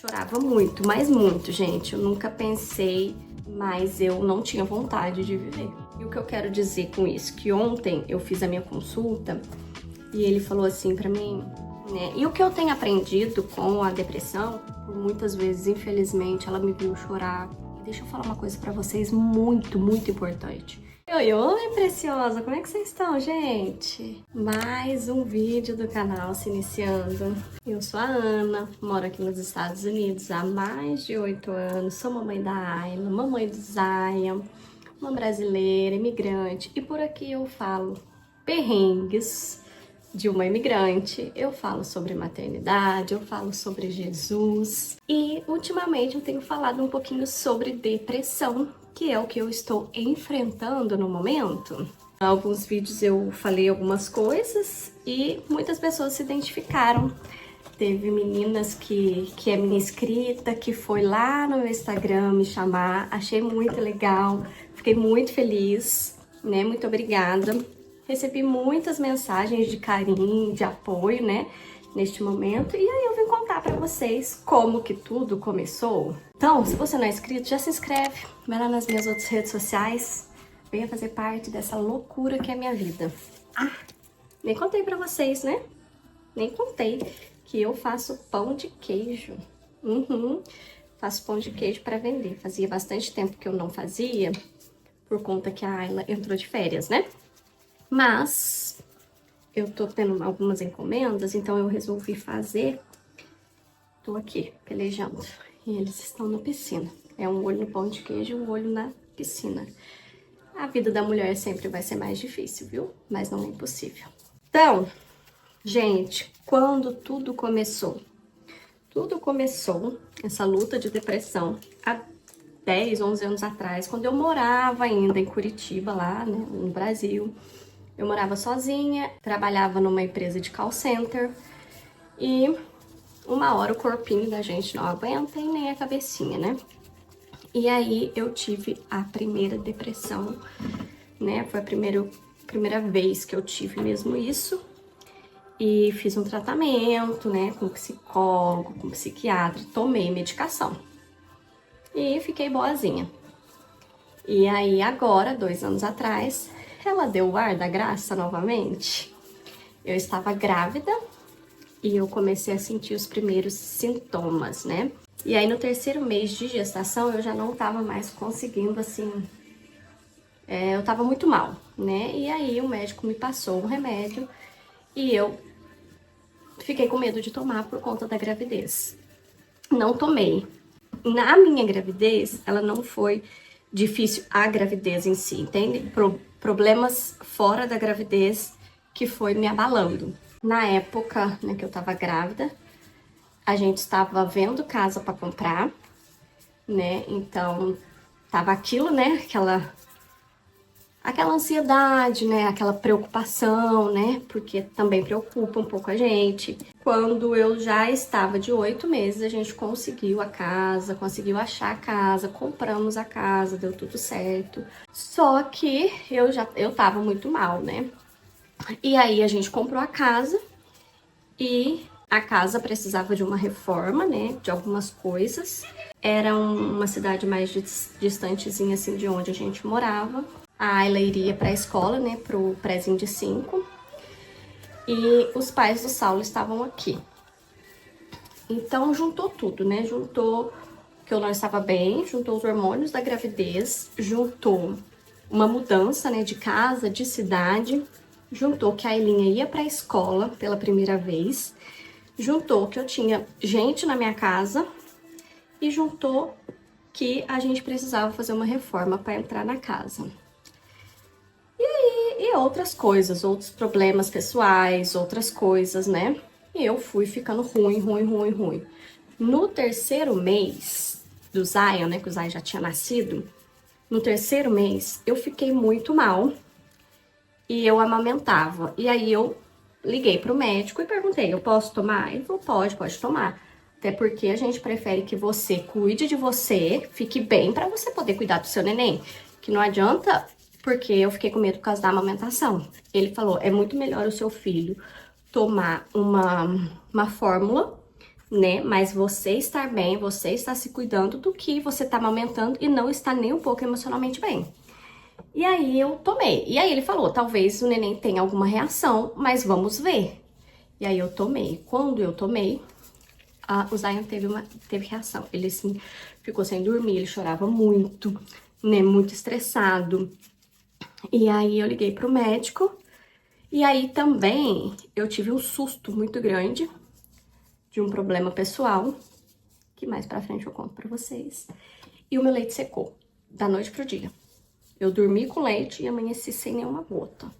Chorava muito, mas muito, gente. Eu nunca pensei, mas eu não tinha vontade de viver. E o que eu quero dizer com isso? Que ontem eu fiz a minha consulta e ele falou assim pra mim, né? E o que eu tenho aprendido com a depressão, por muitas vezes, infelizmente, ela me viu chorar. E deixa eu falar uma coisa pra vocês muito, muito importante. Oi, preciosa! Como é que vocês estão, gente? Mais um vídeo do canal se iniciando. Eu sou a Ana, moro aqui nos Estados Unidos há mais de 8 anos, sou mamãe da Ayla, mamãe do Zaya, uma brasileira, imigrante, e por aqui eu falo perrengues de uma imigrante, eu falo sobre maternidade, eu falo sobre Jesus, e ultimamente eu tenho falado um pouquinho sobre depressão, que é o que eu estou enfrentando no momento. Em alguns vídeos eu falei algumas coisas e muitas pessoas se identificaram. Teve meninas que é minha inscrita, que foi lá no meu Instagram me chamar, achei muito legal, fiquei muito feliz, né? Muito obrigada. Recebi muitas mensagens de carinho, de apoio, né? Neste momento, e aí eu vim contar pra vocês como que tudo começou. Então, se você não é inscrito, já se inscreve, vai lá nas minhas outras redes sociais, venha fazer parte dessa loucura que é a minha vida. Ah, nem contei pra vocês, né? Nem contei que eu faço pão de queijo. Faço pão de queijo pra vender. Fazia bastante tempo que eu não fazia, por conta que a Ayla entrou de férias, né? Mas eu tô tendo algumas encomendas, então eu resolvi fazer. Tô aqui, pelejando. E eles estão na piscina. É um olho no pão de queijo e um olho na piscina. A vida da mulher sempre vai ser mais difícil, viu? Mas não é impossível. Então, gente, quando tudo começou? Tudo começou, essa luta de depressão, há 10, 11 anos atrás, quando eu morava ainda em Curitiba, lá, né, no Brasil. Eu morava sozinha, trabalhava numa empresa de call center e uma hora o corpinho da gente não aguenta e nem a cabecinha, né? E aí eu tive a primeira depressão, né? Foi a primeira vez que eu tive mesmo isso. E fiz um tratamento, né? Com psicólogo, com psiquiatra, tomei medicação. E fiquei boazinha. E aí agora, 2 anos atrás, ela deu o ar da graça novamente. Eu estava grávida e eu comecei a sentir os primeiros sintomas, né? E aí no 3º mês de gestação eu já não tava mais conseguindo, assim... eu tava muito mal, né? E aí o médico me passou um remédio e eu fiquei com medo de tomar por conta da gravidez. Não tomei. Na minha gravidez, ela não foi difícil a gravidez em si, entende? Problemas fora da gravidez que foi me abalando. Na época, né, que eu tava grávida, a gente estava vendo casa para comprar, né? Então, tava aquilo, né? Aquela ansiedade, né? Aquela preocupação, né? Porque também preocupa um pouco a gente. Quando eu já estava de 8 meses, a gente conseguiu a casa, conseguiu achar a casa, compramos a casa, deu tudo certo. Só que eu tava muito mal, né? E aí a gente comprou a casa e a casa precisava de uma reforma, né? De algumas coisas. Era uma cidade mais distantezinha, assim, de onde a gente morava. A Ayla iria para a escola, né, pro prézinho de 5. E os pais do Saulo estavam aqui. Então, juntou tudo, né? Juntou que eu não estava bem, juntou os hormônios da gravidez, juntou uma mudança, né, de casa, de cidade, juntou que a Aylinha ia para a escola pela primeira vez, juntou que eu tinha gente na minha casa e juntou que a gente precisava fazer uma reforma para entrar na casa. E outras coisas, outros problemas pessoais, outras coisas, né? E eu fui ficando ruim. No 3º mês do Zion, né, que o Zion já tinha nascido, no 3º mês eu fiquei muito mal e eu amamentava. E aí eu liguei pro médico e perguntei, eu posso tomar? Ele falou, pode tomar. Até porque a gente prefere que você cuide de você, fique bem pra você poder cuidar do seu neném. Que não adianta... Porque eu fiquei com medo por causa da amamentação. Ele falou, é muito melhor o seu filho tomar uma fórmula, né? Mas você estar bem, você estar se cuidando do que você tá amamentando e não está nem um pouco emocionalmente bem. E aí eu tomei. E aí ele falou, talvez o neném tenha alguma reação, mas vamos ver. E aí eu tomei. Quando eu tomei, o Zion teve reação. Ele, assim, ficou sem dormir, ele chorava muito, né? Muito estressado. E aí eu liguei pro médico. E aí também eu tive um susto muito grande de um problema pessoal, que mais pra frente eu conto pra vocês. E o meu leite secou, da noite pro dia. Eu dormi com leite e amanheci sem nenhuma gota.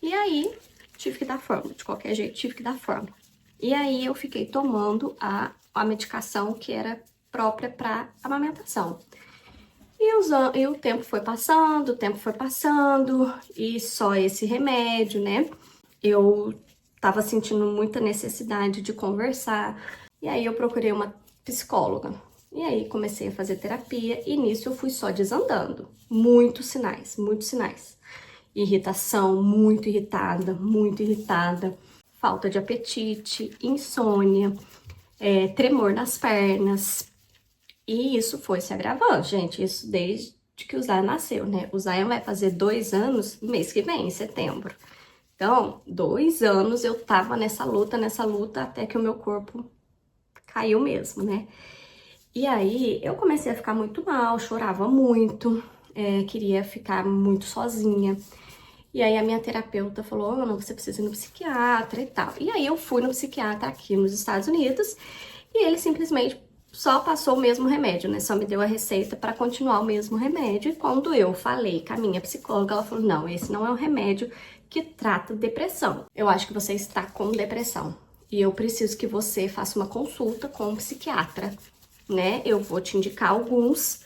E aí, tive que dar fórmula. De qualquer jeito, tive que dar fórmula. E aí, eu fiquei tomando a medicação que era própria para amamentação. E o tempo foi passando, e só esse remédio, né? Eu tava sentindo muita necessidade de conversar. E aí, eu procurei uma psicóloga. E aí, comecei a fazer terapia e nisso eu fui só desandando. Muitos sinais, muitos sinais. Irritação, muito irritada, falta de apetite, insônia, tremor nas pernas. E isso foi se agravando, gente, isso desde que o Zion nasceu, né? O Zion vai fazer 2 anos mês que vem, em setembro. Então, 2 anos eu tava nessa luta, até que o meu corpo caiu mesmo, né? E aí, eu comecei a ficar muito mal, chorava muito, queria ficar muito sozinha. E aí, a minha terapeuta falou, Ana, você precisa ir no psiquiatra e tal. E aí, eu fui no psiquiatra aqui nos Estados Unidos e ele simplesmente só passou o mesmo remédio, né? Só me deu a receita para continuar o mesmo remédio. E quando eu falei com a minha psicóloga, ela falou, não, esse não é um remédio que trata depressão. Eu acho que você está com depressão e eu preciso que você faça uma consulta com um psiquiatra, né? Eu vou te indicar alguns,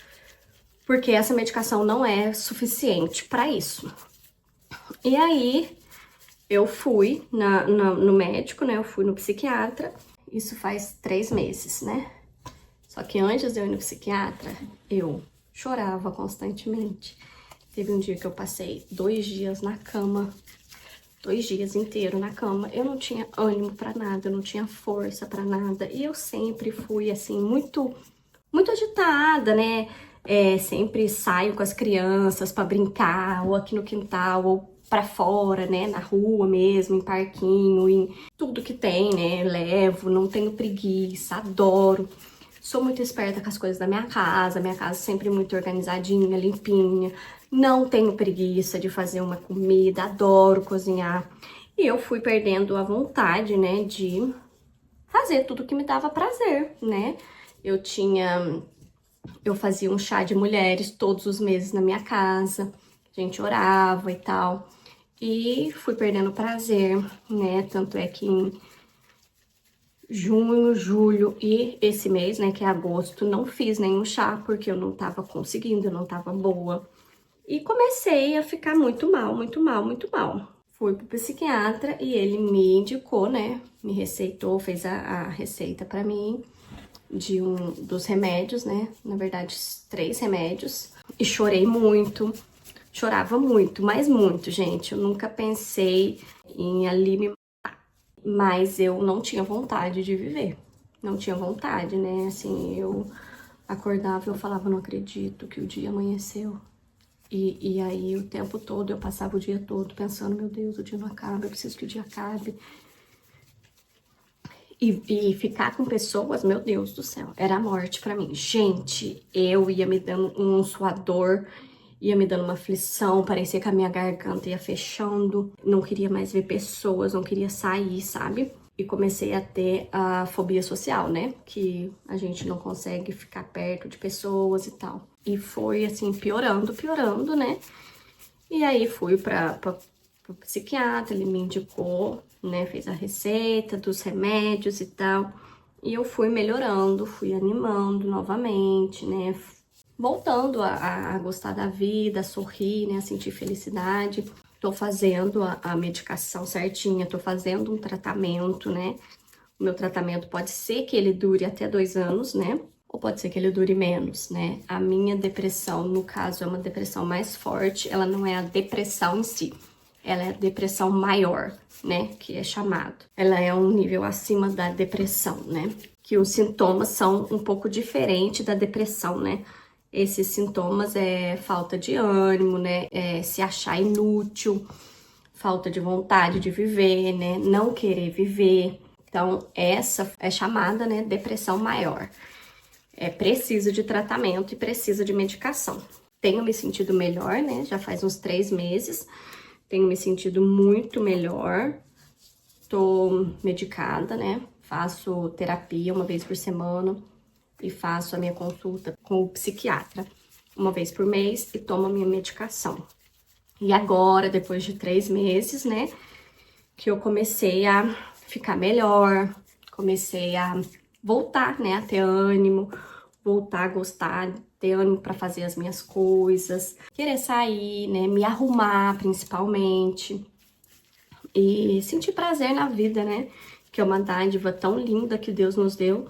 porque essa medicação não é suficiente para isso. E aí, eu fui no médico, né? Eu fui no psiquiatra, isso faz 3 meses, né? Só que antes de eu ir no psiquiatra, eu chorava constantemente. Teve um dia que eu passei 2 dias na cama, 2 dias inteiros na cama. Eu não tinha ânimo pra nada, eu não tinha força pra nada. E eu sempre fui, assim, muito agitada, né? Sempre saio com as crianças pra brincar, ou aqui no quintal, ou pra fora, né? Na rua mesmo, em parquinho, em tudo que tem, né? Levo, não tenho preguiça, adoro. Sou muito esperta com as coisas da minha casa sempre muito organizadinha, limpinha. Não tenho preguiça de fazer uma comida, adoro cozinhar. E eu fui perdendo a vontade, né, de fazer tudo que me dava prazer, né? Eu fazia um chá de mulheres todos os meses na minha casa. A gente orava e tal. E fui perdendo prazer, né? Tanto é que em junho, julho e esse mês, né, que é agosto, não fiz nenhum chá porque eu não tava conseguindo, eu não tava boa. E comecei a ficar muito mal. Fui pro psiquiatra e ele me indicou, né, me receitou, fez a receita pra mim de dos remédios, né, na verdade 3 remédios. E chorei muito, chorava muito, mas muito, gente. Eu nunca pensei em ali me... Mas eu não tinha vontade de viver. Não tinha vontade, né? Assim, eu acordava e eu falava, não acredito que o dia amanheceu. E aí, o tempo todo, eu passava o dia todo pensando, meu Deus, o dia não acaba, eu preciso que o dia acabe. E ficar com pessoas, meu Deus do céu, era a morte pra mim. Gente, eu ia me dando um suador, ia me dando uma aflição, parecia que a minha garganta ia fechando. Não queria mais ver pessoas, não queria sair, sabe? E comecei a ter a fobia social, né? Que a gente não consegue ficar perto de pessoas e tal. E foi, assim, piorando, né? E aí fui pro psiquiatra, ele me indicou, né? Fez a receita dos remédios e tal. E eu fui melhorando, fui animando novamente, né? Voltando a gostar da vida, a sorrir, né? A sentir felicidade. Tô fazendo a medicação certinha, tô fazendo um tratamento, né? O meu tratamento pode ser que ele dure até 2 anos, né? Ou pode ser que ele dure menos, né? A minha depressão, no caso, é uma depressão mais forte, ela não é a depressão em si. Ela é a depressão maior, né? Que é chamado. Ela é um nível acima da depressão, né? que os sintomas são um pouco diferentes da depressão, né? Esses sintomas é falta de ânimo, né? É se achar inútil, falta de vontade de viver, né? Não querer viver. Então, essa é chamada, né, depressão maior. Precisa de tratamento e precisa de medicação. Tenho me sentido melhor, né? Já faz uns 3 meses. Tenho me sentido muito melhor. Tô medicada, né? Faço terapia uma vez por semana e faço a minha consulta com o psiquiatra uma vez por mês e tomo a minha medicação. E agora, depois de 3 meses, né, que eu comecei a ficar melhor, comecei a voltar, né, a ter ânimo, voltar a gostar, ter ânimo para fazer as minhas coisas, querer sair, né, me arrumar principalmente e sentir prazer na vida, né, que é uma dádiva tão linda que Deus nos deu.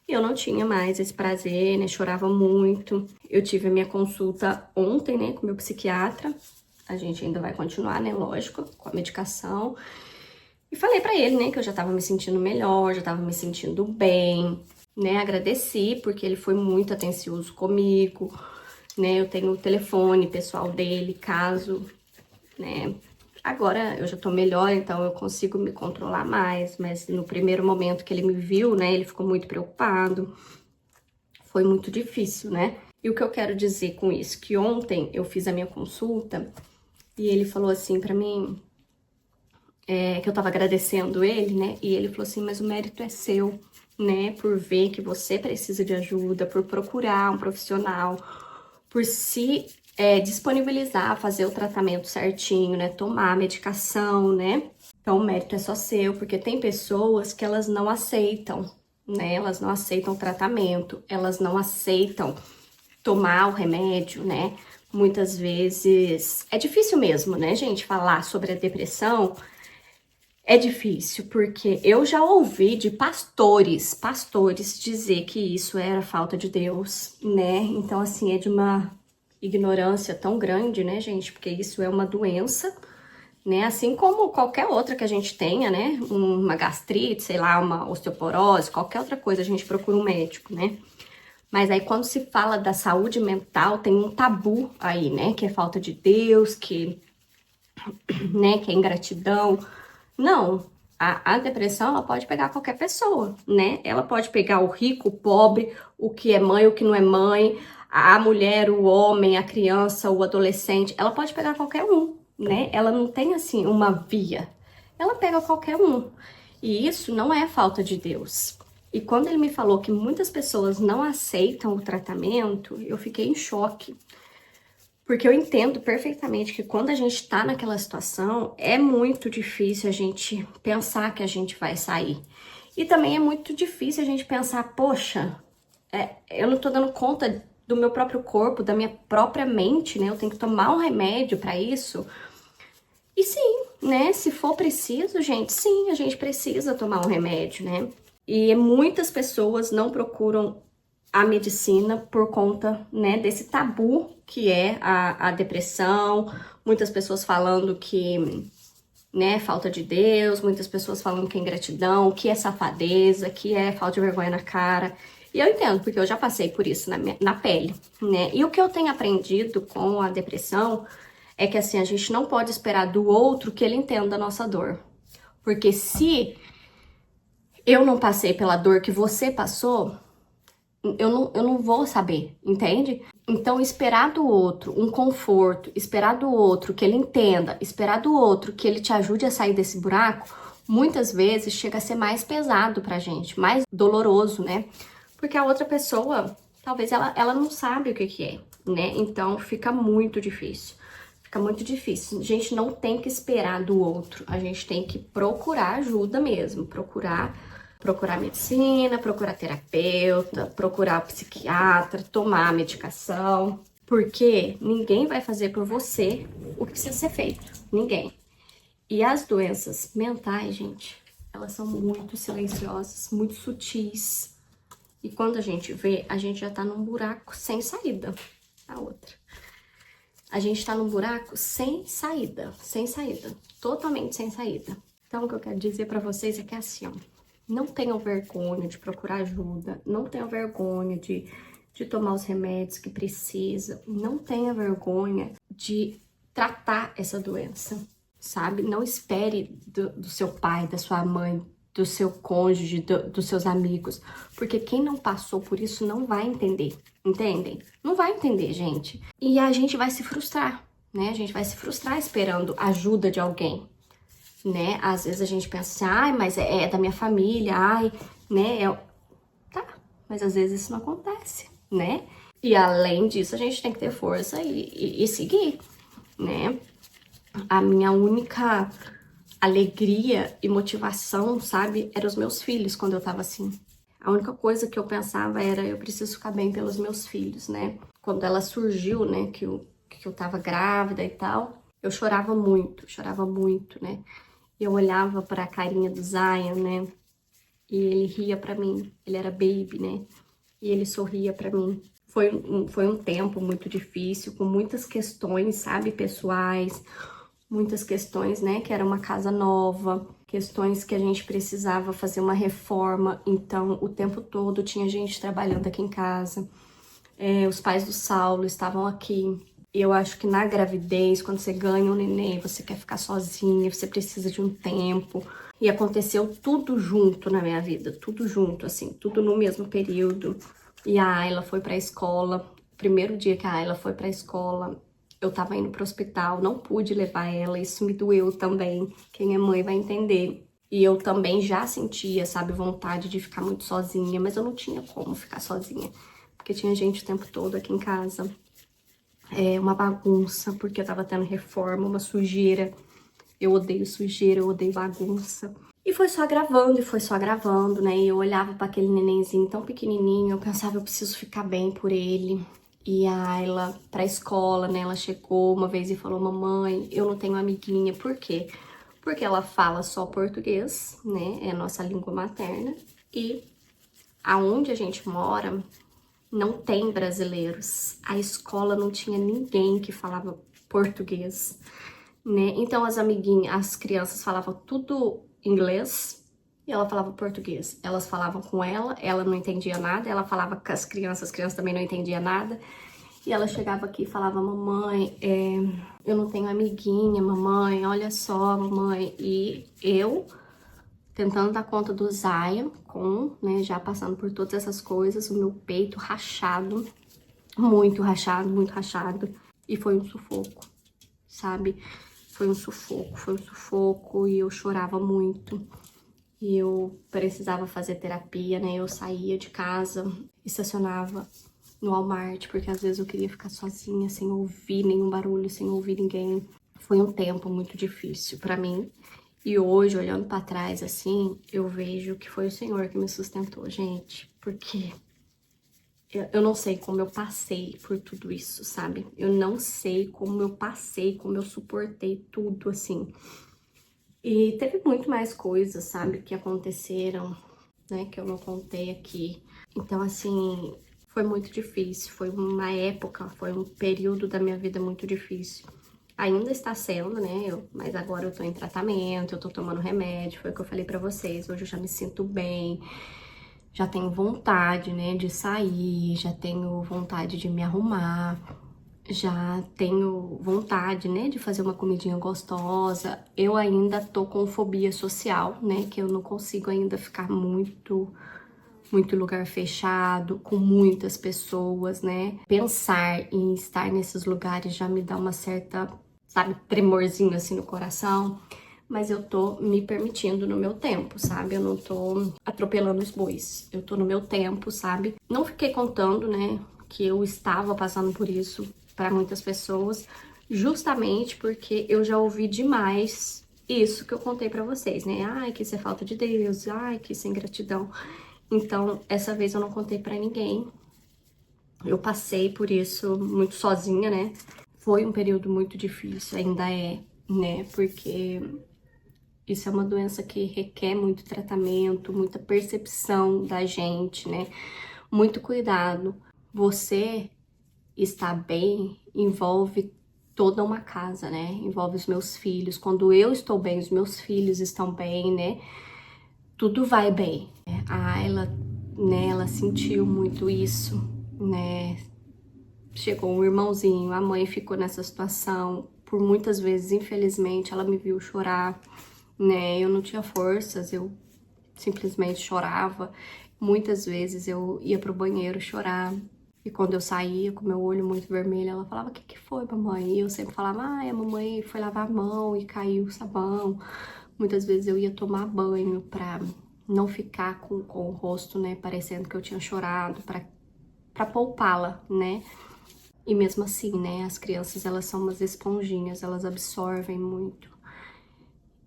E eu não tinha mais esse prazer, né, chorava muito. Eu tive a minha consulta ontem, né, com o meu psiquiatra. A gente ainda vai continuar, né, lógico, com a medicação. E falei pra ele, né, que eu já tava me sentindo melhor, já tava me sentindo bem, né, agradeci porque ele foi muito atencioso comigo, né, eu tenho o telefone pessoal dele, caso, né, agora eu já tô melhor, então eu consigo me controlar mais, mas no primeiro momento que ele me viu, né, ele ficou muito preocupado, foi muito difícil, né. E o que eu quero dizer com isso, que ontem eu fiz a minha consulta e ele falou assim pra mim, que eu tava agradecendo ele, né? E ele falou assim, mas o mérito é seu, né? Por ver que você precisa de ajuda, por procurar um profissional, por se disponibilizar, fazer o tratamento certinho, né? Tomar a medicação, né? Então o mérito é só seu, porque tem pessoas que elas não aceitam, né? Elas não aceitam o tratamento, elas não aceitam tomar o remédio, né? Muitas vezes é difícil mesmo, né, gente, falar sobre a depressão. É difícil, porque eu já ouvi de pastores dizer que isso era falta de Deus, né? Então, assim, é de uma ignorância tão grande, né, gente? Porque isso é uma doença, né? Assim como qualquer outra que a gente tenha, né? Uma gastrite, sei lá, uma osteoporose, qualquer outra coisa, a gente procura um médico, né? Mas aí quando se fala da saúde mental, tem um tabu aí, né? Que é falta de Deus, né, que é ingratidão. Não, a depressão, ela pode pegar qualquer pessoa, né? Ela pode pegar o rico, o pobre, o que é mãe, o que não é mãe, a mulher, o homem, a criança, o adolescente. Ela pode pegar qualquer um, né? Ela não tem, assim, uma via. Ela pega qualquer um. E isso não é falta de Deus. E quando ele me falou que muitas pessoas não aceitam o tratamento, eu fiquei em choque. Porque eu entendo perfeitamente que quando a gente tá naquela situação, é muito difícil a gente pensar que a gente vai sair. E também é muito difícil a gente pensar, poxa, eu não tô dando conta do meu próprio corpo, da minha própria mente, né? Eu tenho que tomar um remédio pra isso. E sim, né? Se for preciso, gente, sim, a gente precisa tomar um remédio, né? E muitas pessoas não procuram a medicina por conta, né, desse tabu que é a depressão, muitas pessoas falando que, né, falta de Deus, muitas pessoas falando que é ingratidão, que é safadeza, que é falta de vergonha na cara. E eu entendo, porque eu já passei por isso na pele, né? E o que eu tenho aprendido com a depressão é que, assim, a gente não pode esperar do outro que ele entenda a nossa dor. Porque se eu não passei pela dor que você passou, eu não vou saber, entende? Então, esperar do outro um conforto, esperar do outro que ele entenda, esperar do outro que ele te ajude a sair desse buraco, muitas vezes chega a ser mais pesado pra gente, mais doloroso, né? Porque a outra pessoa, talvez ela não sabe o que é, né? Então, fica muito difícil. Fica muito difícil. A gente não tem que esperar do outro, a gente tem que procurar ajuda mesmo, procurar medicina, procurar terapeuta, procurar psiquiatra, tomar medicação, porque ninguém vai fazer por você o que precisa ser feito, ninguém. E as doenças mentais, gente, elas são muito silenciosas, muito sutis. E quando a gente vê, a gente já tá num buraco sem saída. A outra. A gente tá num buraco sem saída, totalmente sem saída. Então, o que eu quero dizer pra vocês é que é assim, ó. Não tenham vergonha de procurar ajuda, não tenham vergonha de tomar os remédios que precisa, não tenha vergonha de tratar essa doença, sabe? Não espere do seu pai, da sua mãe, do seu cônjuge, dos seus amigos, porque quem não passou por isso não vai entender, entendem? Não vai entender, gente. E a gente vai se frustrar, né? A gente vai se frustrar esperando ajuda de alguém, né? Às vezes a gente pensa assim, ai, mas é da minha família, ai, né? Tá, mas às vezes isso não acontece, né? E além disso, a gente tem que ter força e seguir, né? A minha única alegria e motivação, sabe, eram os meus filhos quando eu tava assim. A única coisa que eu pensava era, eu preciso ficar bem pelos meus filhos, né? Quando ela surgiu, né, que eu tava grávida e tal, eu chorava muito, né? Eu olhava pra carinha do Zion, né? E ele ria pra mim. Ele era baby, né? E ele sorria pra mim. Foi um tempo muito difícil, com muitas questões, sabe, pessoais. Muitas questões, né, que era uma casa nova. Questões que a gente precisava fazer uma reforma. Então, o tempo todo tinha gente trabalhando aqui em casa. Os pais do Saulo estavam aqui. Eu acho que na gravidez, quando você ganha um neném, você quer ficar sozinha, você precisa de um tempo. E aconteceu tudo junto na minha vida, tudo junto, assim, tudo no mesmo período. E a Ayla foi pra escola. Primeiro dia que a Ayla foi pra escola, eu tava indo pro hospital, não pude levar ela, isso me doeu também. Quem é mãe vai entender. E eu também já sentia, sabe, vontade de ficar muito sozinha, mas eu não tinha como ficar sozinha, porque tinha gente o tempo todo aqui em casa. Uma bagunça, porque eu tava tendo reforma, uma sujeira. Eu odeio sujeira, eu odeio bagunça. E foi só gravando, né? E eu olhava para aquele nenenzinho tão pequenininho, eu pensava, eu preciso ficar bem por ele. E a Ayla pra escola, né? Ela chegou uma vez e falou, mamãe, eu não tenho amiguinha. Por quê? Porque ela fala só português, né? É a nossa língua materna. E aonde a gente mora, não tem brasileiros. A escola não tinha ninguém que falava português, né? Então as amiguinhas, as crianças falavam tudo inglês e ela falava português. Elas falavam com ela não entendia nada, ela falava com as crianças também não entendiam nada. E ela chegava aqui e falava, mamãe, eu não tenho amiguinha, mamãe, olha só, mamãe. E eu tentando dar conta do Zion, né, já passando por todas essas coisas, o meu peito rachado, muito rachado, e foi um sufoco, sabe? Foi um sufoco, e eu chorava muito, e eu precisava fazer terapia, né? Eu saía de casa, estacionava no Walmart, porque às vezes eu queria ficar sozinha, sem ouvir nenhum barulho, sem ouvir ninguém. Foi um tempo muito difícil pra mim. E hoje, olhando pra trás, assim, eu vejo que foi o Senhor que me sustentou, gente. Porque eu não sei como eu passei por tudo isso, sabe? Eu não sei como eu passei, como eu suportei tudo, assim. E teve muito mais coisas, sabe, que aconteceram, né, que eu não contei aqui. Então, assim, foi muito difícil. Foi uma época, foi um período da minha vida muito difícil. Ainda está sendo, né? Mas agora eu tô em tratamento, eu tô tomando remédio, foi o que eu falei pra vocês. Hoje eu já me sinto bem, já tenho vontade, né, de sair, já tenho vontade de me arrumar, já tenho vontade, né, de fazer uma comidinha gostosa. Eu ainda tô com fobia social, né, que eu não consigo ainda ficar muito lugar fechado, com muitas pessoas, né? Pensar em estar nesses lugares já me dá uma certa, sabe, tremorzinho assim no coração. Mas eu tô me permitindo no meu tempo, sabe? Eu não tô atropelando os bois. Eu tô no meu tempo, sabe? Não fiquei contando, né, que eu estava passando por isso para muitas pessoas, justamente porque eu já ouvi demais isso que eu contei para vocês, né? Ai, que isso é falta de Deus, ai, que isso é ingratidão. Então, essa vez eu não contei pra ninguém. Eu passei por isso muito sozinha, né? Foi um período muito difícil, ainda é, né? Porque isso é uma doença que requer muito tratamento, muita percepção da gente, né? Muito cuidado. Você estar bem envolve toda uma casa, né? Envolve os meus filhos. Quando eu estou bem, os meus filhos estão bem, né? tudo vai bem. A Ayla, né, ela sentiu muito isso, né? Chegou um irmãozinho, a mãe ficou nessa situação. Por muitas vezes, infelizmente, ela me viu chorar, né? Eu não tinha forças, eu simplesmente chorava. Muitas vezes eu ia pro banheiro chorar. E quando eu saía com meu olho muito vermelho, ela falava: "O que que foi, mamãe?" E eu sempre falava: "Ah, a mamãe foi lavar a mão e caiu o sabão." Muitas vezes eu ia tomar banho pra não ficar com o rosto, né, parecendo que eu tinha chorado, pra poupá-la, né? E mesmo assim, né, as crianças, elas são umas esponjinhas, elas absorvem muito.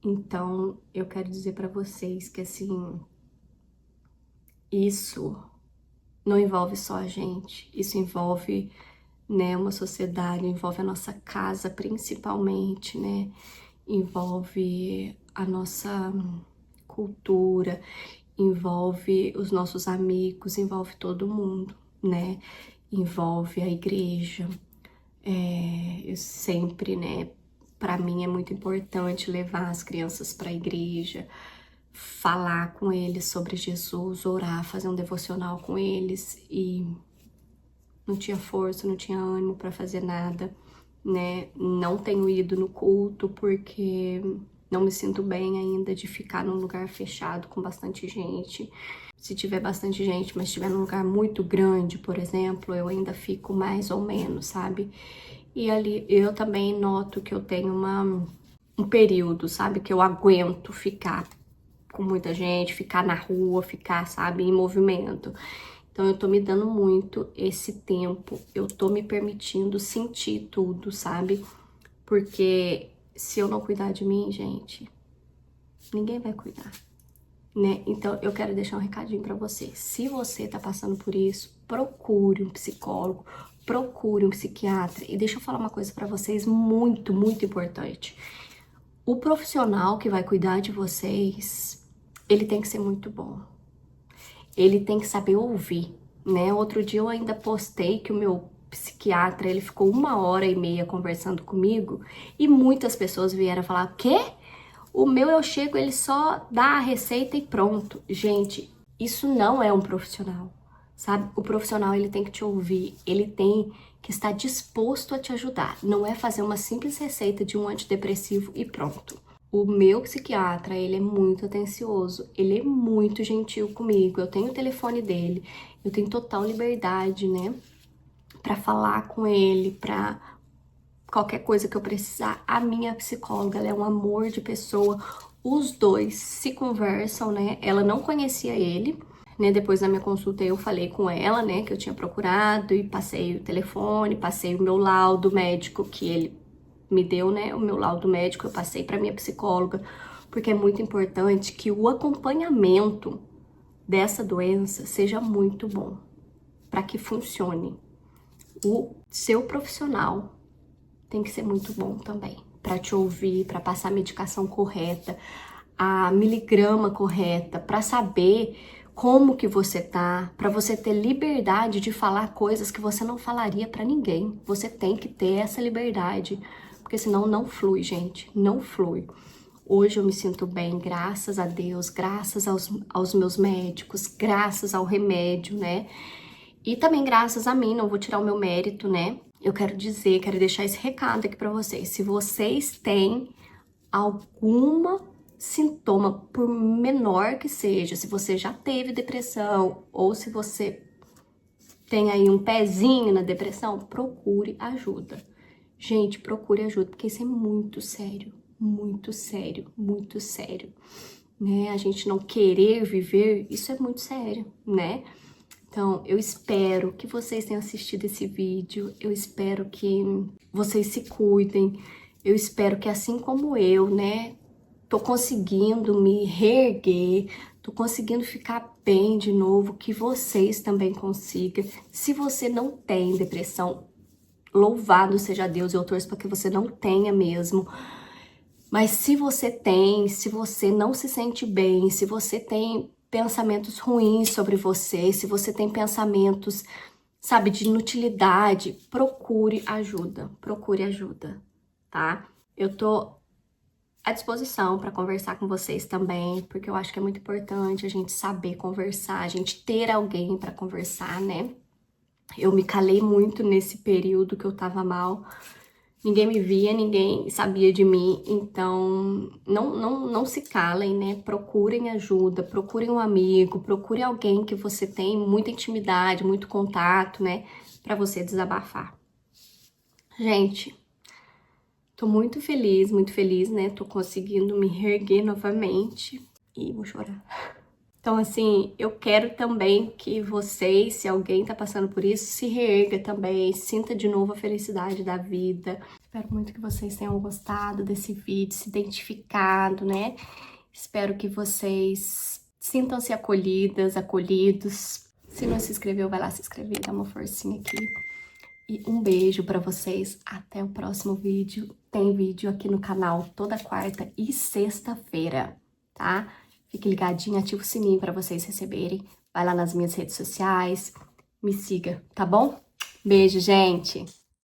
Então, eu quero dizer pra vocês que, assim, isso não envolve só a gente, isso envolve, né, uma sociedade, envolve a nossa casa principalmente, né, envolve a nossa cultura, envolve os nossos amigos, envolve todo mundo, né, envolve a igreja. Eu sempre, né, para mim é muito importante levar as crianças para a igreja, falar com eles sobre Jesus, orar, fazer um devocional com eles, e não tinha força, não tinha ânimo para fazer nada, né? Não tenho ido no culto porque não me sinto bem ainda de ficar num lugar fechado com bastante gente. Se tiver bastante gente, mas estiver num lugar muito grande, por exemplo, eu ainda fico mais ou menos, sabe? E ali eu também noto que eu tenho um período, sabe? Que eu aguento ficar com muita gente, ficar na rua, ficar, sabe, em movimento. Então eu tô me dando muito esse tempo, eu tô me permitindo sentir tudo, sabe? Porque se eu não cuidar de mim, gente, ninguém vai cuidar, né? Então eu quero deixar um recadinho pra você. Se você tá passando por isso, procure um psicólogo, procure um psiquiatra. E deixa eu falar uma coisa pra vocês muito, muito importante. O profissional que vai cuidar de vocês, ele tem que ser muito bom. Ele tem que saber ouvir, né? Outro dia eu ainda postei que o meu psiquiatra, ele ficou 1h30 conversando comigo e muitas pessoas vieram falar: "O quê? O meu eu chego, ele só dá a receita e pronto." Gente, isso não é um profissional, sabe? O profissional, ele tem que te ouvir, ele tem que estar disposto a te ajudar. Não é fazer uma simples receita de um antidepressivo e pronto. O meu psiquiatra, ele é muito atencioso, ele é muito gentil comigo, eu tenho o telefone dele, eu tenho total liberdade, né, pra falar com ele, pra qualquer coisa que eu precisar. A minha psicóloga, ela é um amor de pessoa, os dois se conversam, né, ela não conhecia ele, né, depois da minha consulta eu falei com ela, né, que eu tinha procurado e passei o telefone, passei o meu laudo médico que ele me deu, né, o meu laudo médico, eu passei para minha psicóloga, porque é muito importante que o acompanhamento dessa doença seja muito bom, para que funcione. O seu profissional tem que ser muito bom também, para te ouvir, para passar a medicação correta, a miligrama correta, para saber como que você tá, para você ter liberdade de falar coisas que você não falaria para ninguém. Você tem que ter essa liberdade, porque senão não flui, gente, não flui. Hoje eu me sinto bem, graças a Deus, graças aos meus médicos, graças ao remédio, né? E também graças a mim, não vou tirar o meu mérito, né? Eu quero dizer, quero deixar esse recado aqui pra vocês. Se vocês têm alguma sintoma, por menor que seja, se você já teve depressão ou se você tem aí um pezinho na depressão, procure ajuda. Gente, procure ajuda, porque isso é muito sério, muito sério, muito sério, né? A gente não querer viver, isso é muito sério, né? Então, eu espero que vocês tenham assistido esse vídeo, eu espero que vocês se cuidem, eu espero que assim como eu, né, tô conseguindo me reerguer, tô conseguindo ficar bem de novo, que vocês também consigam. Se você não tem depressão, louvado seja Deus, eu torço para que você não tenha mesmo. Mas se você tem, se você não se sente bem, se você tem pensamentos ruins sobre você, se você tem pensamentos, sabe, de inutilidade, procure ajuda, tá? Eu tô à disposição para conversar com vocês também, porque eu acho que é muito importante a gente saber conversar, a gente ter alguém para conversar, né? Eu me calei muito nesse período que eu tava mal. Ninguém me via, ninguém sabia de mim, então não se calem, né? Procurem ajuda, procurem um amigo, procure alguém que você tem muita intimidade, muito contato, né? Pra você desabafar. Gente, tô muito feliz, né? Tô conseguindo me reerguer novamente. E vou chorar. Então, assim, eu quero também que vocês, se alguém tá passando por isso, se reerga também, sinta de novo a felicidade da vida. Espero muito que vocês tenham gostado desse vídeo, se identificado, né? Espero que vocês sintam-se acolhidas, acolhidos. Se não se inscreveu, vai lá se inscrever, dá uma forcinha aqui. E um beijo pra vocês, até o próximo vídeo. Tem vídeo aqui no canal toda quarta e sexta-feira, tá? Fique ligadinho, ativa o sininho pra vocês receberem. Vai lá nas minhas redes sociais, me siga, tá bom? Beijo, gente!